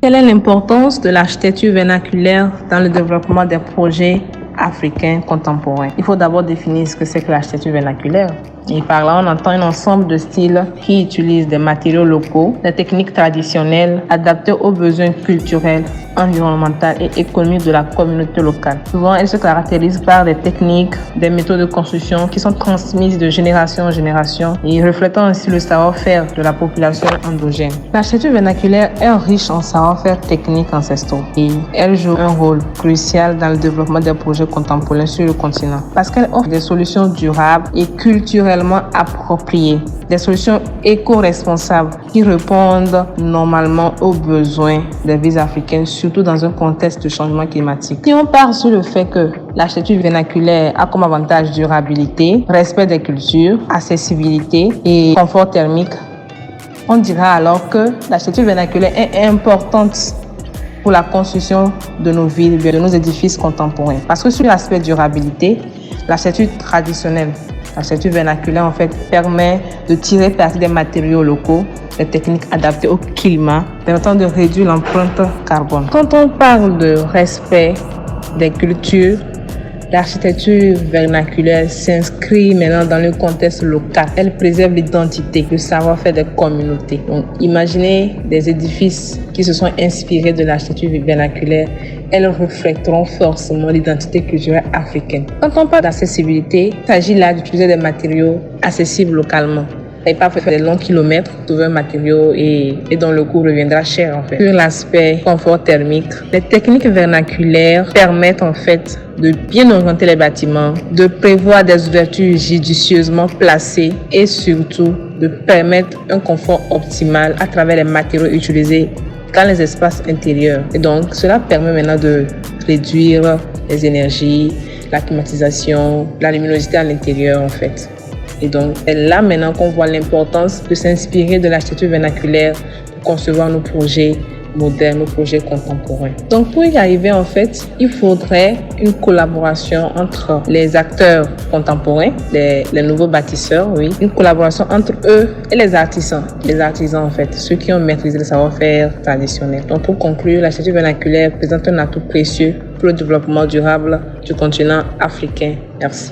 Quelle est l'importance de l'architecture vernaculaire dans le développement des projets africains contemporains? Il faut d'abord définir ce que c'est que l'architecture vernaculaire. Et par là, on entend un ensemble de styles qui utilisent des matériaux locaux, des techniques traditionnelles adaptées aux besoins culturels, environnementaux et économiques de la communauté locale. Souvent, elles se caractérisent par des techniques, des méthodes de construction qui sont transmises de génération en génération et reflétant ainsi le savoir-faire de la population endogène. L'architecture vernaculaire est riche en savoir-faire techniques ancestraux et elle joue un rôle crucial dans le développement des projets contemporains sur le continent parce qu'elle offre des solutions durables et culturellement appropriées, des solutions éco-responsables qui répondent normalement aux besoins des villes africaines, surtout dans un contexte de changement climatique. Si on part sur le fait que l'architecture vernaculaire a comme avantage durabilité, respect des cultures, accessibilité et confort thermique, on dira alors que l'architecture vernaculaire est importante pour la construction de nos villes, de nos édifices contemporains. Parce que sur l'aspect durabilité, l'architecture traditionnelle, l'architecture vernaculaire en fait permet de tirer parti des matériaux locaux, des techniques adaptées au climat, permettant de réduire l'empreinte carbone. Quand on parle de respect des cultures, l'architecture vernaculaire s'inscrit maintenant dans le contexte local. Elle préserve l'identité, le savoir-faire des communautés. Donc, imaginez des édifices qui se sont inspirés de l'architecture vernaculaire. Elles reflèteront forcément l'identité culturelle africaine. Quand on parle d'accessibilité, il s'agit là d'utiliser des matériaux accessibles localement. Et pas faire des longs kilomètres pour trouver un matériau et dont le coût reviendra cher en fait. Sur l'aspect confort thermique, les techniques vernaculaires permettent en fait de bien orienter les bâtiments, de prévoir des ouvertures judicieusement placées et surtout de permettre un confort optimal à travers les matériaux utilisés dans les espaces intérieurs. Et donc cela permet maintenant de réduire les énergies, la climatisation, la luminosité à l'intérieur en fait. Et donc, c'est là maintenant qu'on voit l'importance de s'inspirer de l'architecture vernaculaire pour concevoir nos projets modernes, nos projets contemporains. Donc, pour y arriver, en fait, il faudrait une collaboration entre les acteurs contemporains, les nouveaux bâtisseurs, oui, une collaboration entre eux et les artisans. Les artisans, en fait, ceux qui ont maîtrisé le savoir-faire traditionnel. Donc, pour conclure, l'architecture vernaculaire présente un atout précieux pour le développement durable du continent africain. Merci.